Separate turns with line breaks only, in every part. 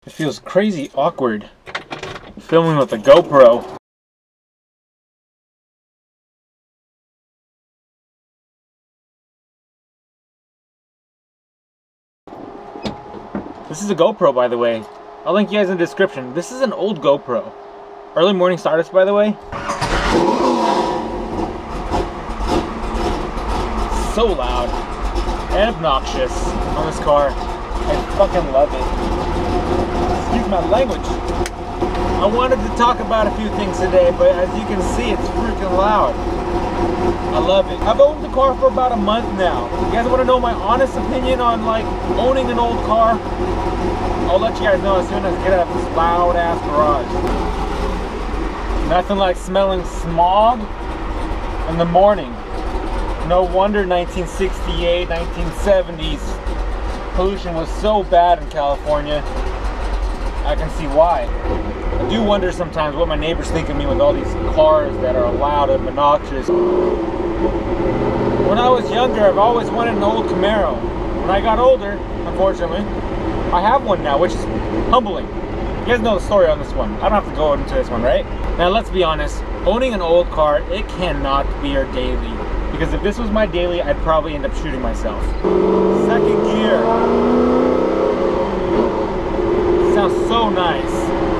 It feels crazy awkward filming with a GoPro. This is a GoPro, by the way. I'll link you guys in the description. This is an old GoPro. Early morning startups, by the way. So loud and obnoxious on this car. I fucking love it. Excuse my language. I wanted to talk about a few things today, but as you can see, it's freaking loud. I love it. I've owned the car for about a month now. You guys want to know my honest opinion on like owning an old car? I'll let you guys know as soon as I get out of this loud ass garage. Nothing like smelling smog in the morning. No wonder 1968, 1970s pollution was so bad in California. I can see why. I do wonder sometimes what my neighbors think of me with all these cars that are loud and obnoxious. When I was younger, I've always wanted an old Camaro. When I got older, unfortunately, I have one now, which is humbling. You guys know the story on this one. I don't have to go into this one, right? Now, let's be honest. Owning an old car, it cannot be your daily. Because if this was my daily, I'd probably end up shooting myself. Second gear. Sounds so nice.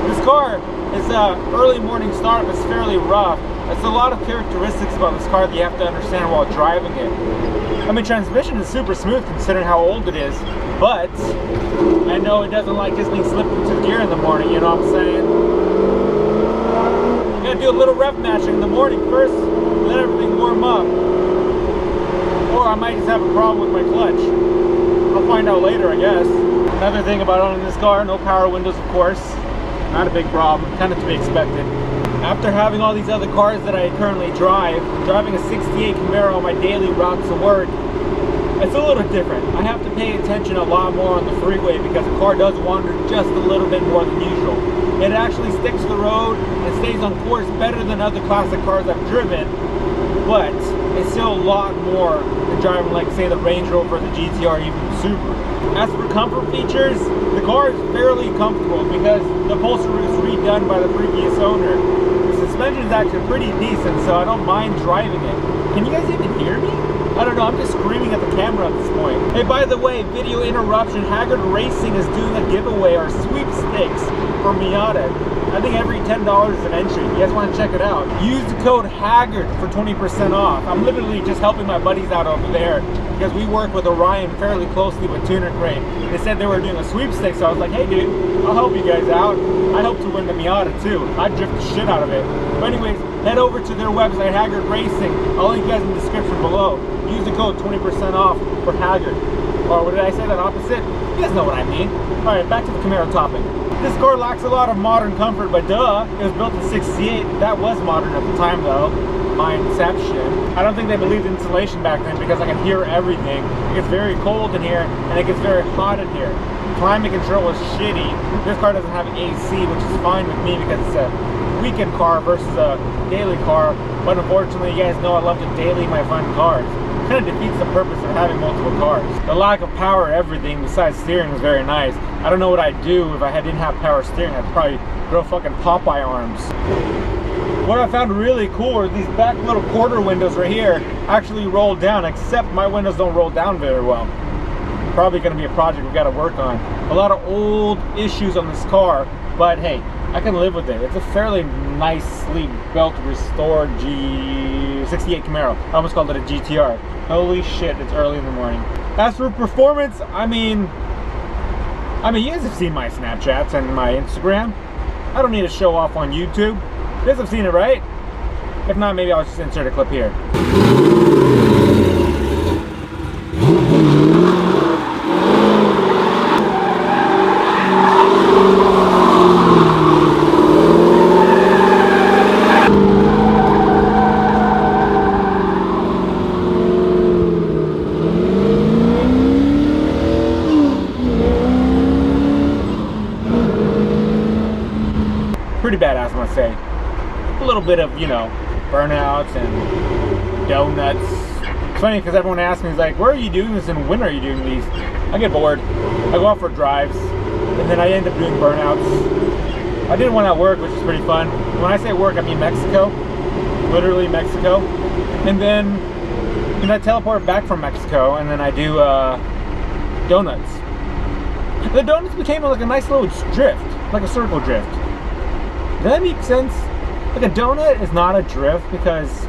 This car is early morning startup. It's fairly rough. There's a lot of characteristics about this car that you have to understand while driving it. I mean, transmission is super smooth considering how old it is, but I know it doesn't like just being slipped into gear in the morning, you know what I'm saying? I'm gonna do a little rev matching in the morning first, let everything warm up. Or I might just have a problem with my clutch. I'll find out later, I guess. Another thing about owning this car, no power windows, of course. Not a big problem, kind of to be expected. After having all these other cars that I currently drive, driving a 68 Camaro on my daily route to work, it's a little different. I have to pay attention a lot more on the freeway because the car does wander just a little bit more than usual. It actually sticks to the road and stays on course better than other classic cars I've driven, but it's still a lot more than driving like say the Range Rover, the GTR, even the Subaru. As for comfort features, the car is fairly comfortable because the upholstery was redone by the previous owner. The suspension is actually pretty decent, so I don't mind driving it. Can you guys even hear me? I don't know, I'm just screaming at the camera at this point. Hey, by the way, video interruption, Haggard Racing is doing a giveaway or sweepstakes for Miata. I think every $10 is an entry. You guys want to check it out? Use the code Haggard for 20% off. I'm literally just helping my buddies out over there because we work with Orion fairly closely with Tuner Crate. They said they were doing a sweepstakes, so I was like, hey dude, I'll help you guys out. I hope to win the Miata too. I'd drift the shit out of it. But anyways, head over to their website, Haggard Racing. I'll link you guys in the description below. Use the code 20% off for Haggard. Or what did I say, that opposite? You guys know what I mean. Alright, back to the Camaro topic. This car lacks a lot of modern comfort, but duh, it was built in '68. That was modern at the time though. My inception. I don't think they believed in insulation back then because I can hear everything. It gets very cold in here and it gets very hot in here. Climate control was shitty. This car doesn't have AC, which is fine with me because it's a weekend car versus a daily car. But unfortunately, you guys know I love to daily my fun cars. Kind of defeats the purpose of having multiple cars. The lack of power, everything besides steering is very nice. I don't know what I'd do if I didn't have power steering. I'd probably grow fucking Popeye arms. What I found really cool are these back little quarter windows right here actually roll down, except my windows don't roll down very well. Probably going to be a project we got to work on. A lot of old issues on this car, but hey, I can live with it. It's a fairly nicely built, restored G68 Camaro. I almost called it a GTR. Holy shit, it's early in the morning. As for performance, I mean, you guys have seen my Snapchats and my Instagram. I don't need to show off on YouTube. You guys have seen it, right? If not, maybe I'll just insert a clip here. Pretty badass, I must say. A little bit of, you know, burnouts and donuts. It's funny because everyone asks me, like, where are you doing this and when are you doing these? I get bored. I go out for drives. and then I end up doing burnouts. I did one at work, which is pretty fun. When I say work, I mean Mexico, literally Mexico. And then I teleport back from Mexico, and then I do donuts. The donuts became like a nice little drift, like a circle drift. Does that make sense? Like a donut is not a drift because,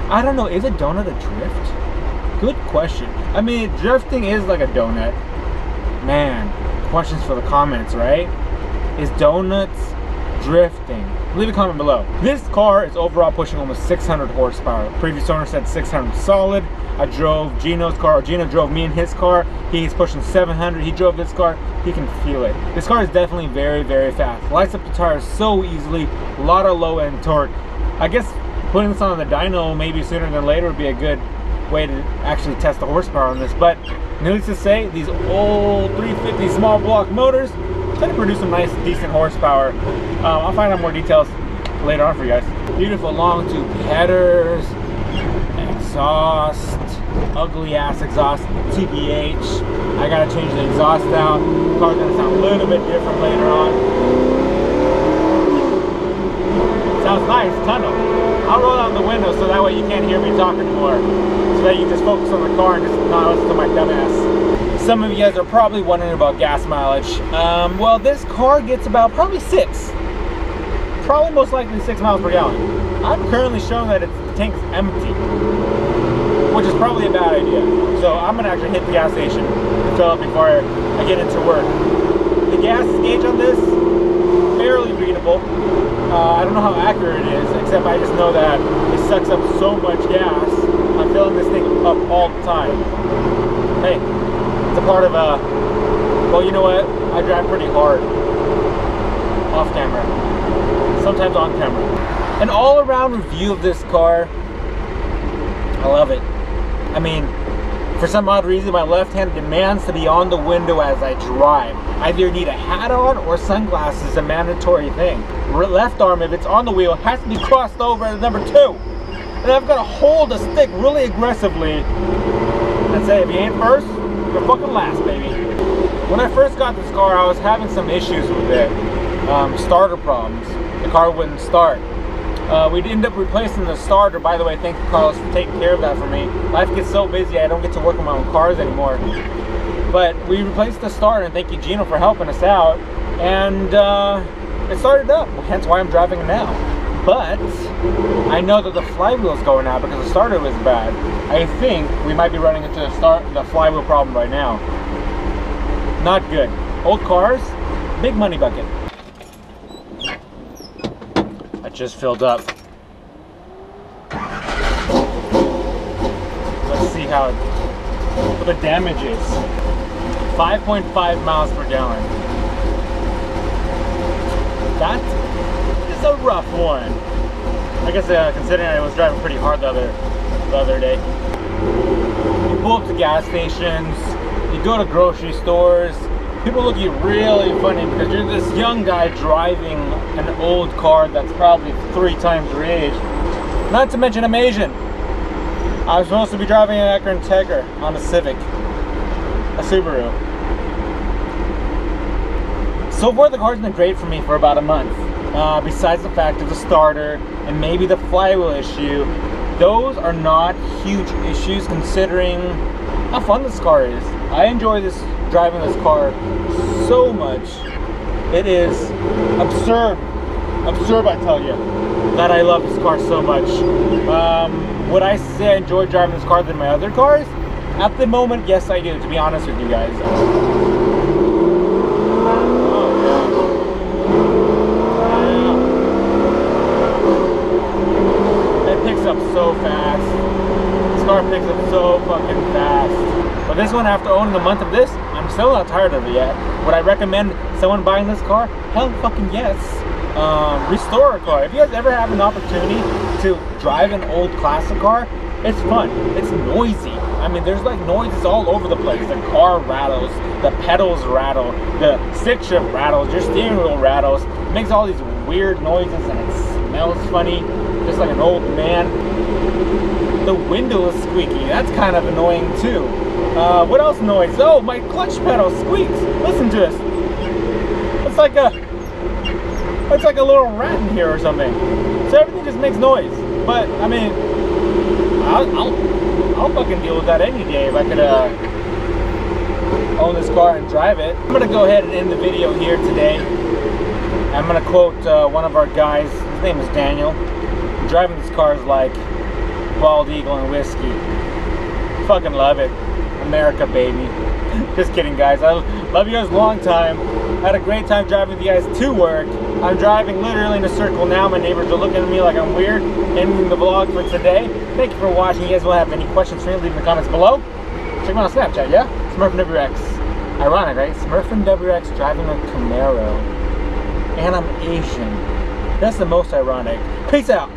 I don't know, is a donut a drift? Good question. I mean, drifting is like a donut. Man, questions for the comments, right? Is donuts drifting? Leave a comment below. This car is overall pushing almost 600 horsepower. Previous owner said 600 solid. I drove Gino's car, or Gino drove me in his car. He's pushing 700. He drove this car. He can feel it. This car is definitely very, very fast. Lights up the tires so easily. A lot of low end torque. I guess putting this on the dyno maybe sooner than later would be a good way to actually test the horsepower on this. But needless to say, these old 350 small block motors tend to produce some nice, decent horsepower. I'll find out more details later on for you guys. Beautiful long tube headers, exhaust, ugly ass exhaust, TBH. I gotta change the exhaust out. The car's gonna sound a little bit different later on. Sounds nice, tunnel. I'll roll down the window so that way you can't hear me talking more. So that you just focus on the car and just not listen to my dumb ass. Some of you guys are probably wondering about gas mileage. Well, this car gets about probably 6. Probably most likely 6 miles per gallon. I'm currently showing that the tank's empty, which is probably a bad idea. So I'm gonna actually hit the gas station and fill up before I get into work. The gas gauge on this, fairly readable. I don't know how accurate it is, except I just know that it sucks up so much gas. I'm filling this thing up all the time. Hey, it's a part of well, you know what? I drive pretty hard. Off camera. Sometimes on camera. An all-around review of this car. I love it. I mean, for some odd reason, my left hand demands to be on the window as I drive. I either need a hat on or sunglasses, a mandatory thing. Left arm, if it's on the wheel, has to be crossed over as number 2. And I've got to hold the stick really aggressively and say, if you ain't first, you're fucking last, baby. When I first got this car, I was having some issues with it. Starter problems. The car wouldn't start. We'd end up replacing the starter. By the way, thank you, Carlos, for taking care of that for me. Life gets so busy, I don't get to work on my own cars anymore. But we replaced the starter, and thank you, Gino, for helping us out. And it started up, hence why I'm driving it now. But I know that the flywheel's going out because the starter was bad. I think we might be running into the flywheel problem right now. Not good. Old cars, big money bucket. I just filled up. Let's see what the damage is. 5.5 miles per gallon. That is a rough one. I guess considering I was driving pretty hard the other day. You pull up to gas stations, you go to grocery stores, people look at you really funny because you're this young guy driving an old car that's probably 3 times your age. Not to mention I'm Asian. I was supposed to be driving an Acura Integra on a Civic, a Subaru. So far the car's been great for me for about a month. Besides the fact of the starter and maybe the flywheel issue, those are not huge issues considering how fun this car is. I enjoy driving this car so much. It is absurd I tell you, that I love this car so much. Would I say I enjoy driving this car than my other cars? At the moment, yes I do, to be honest with you guys. Up so fast. This car picks up so fucking fast. But this one, after owning a month of this, I'm still not tired of it yet. Would I recommend someone buying this car? Hell fucking yes. Restore a car. If you guys ever have an opportunity to drive an old classic car, it's fun. It's noisy. I mean, there's like noises all over the place. The car rattles, the pedals rattle, the stick shift rattles, your steering wheel rattles. It makes all these weird noises and it smells funny. Just like an old man. The window is squeaky. That's kind of annoying too. What else noise? Oh, my clutch pedal squeaks. Listen to this. like a little rat in here or something. So everything just makes noise. But I mean, I'll fucking deal with that any day if I could own this car and drive it. I'm gonna go ahead and end the video here today. I'm gonna quote one of our guys. His name is Daniel. Driving this car is like bald eagle and whiskey. Fucking love it. America, baby. Just kidding, guys. I love you guys a long time. I had a great time driving with you guys to work. I'm driving literally in a circle now. My neighbors are looking at me like I'm weird. Ending the vlog for today. Thank you for watching. You guys will have any questions for me, leave in the comments below. Check me out on Snapchat, yeah? Smurfinwrx. Ironic, right? Smurfinwrx driving a Camaro. And I'm Asian. That's the most ironic. Peace out.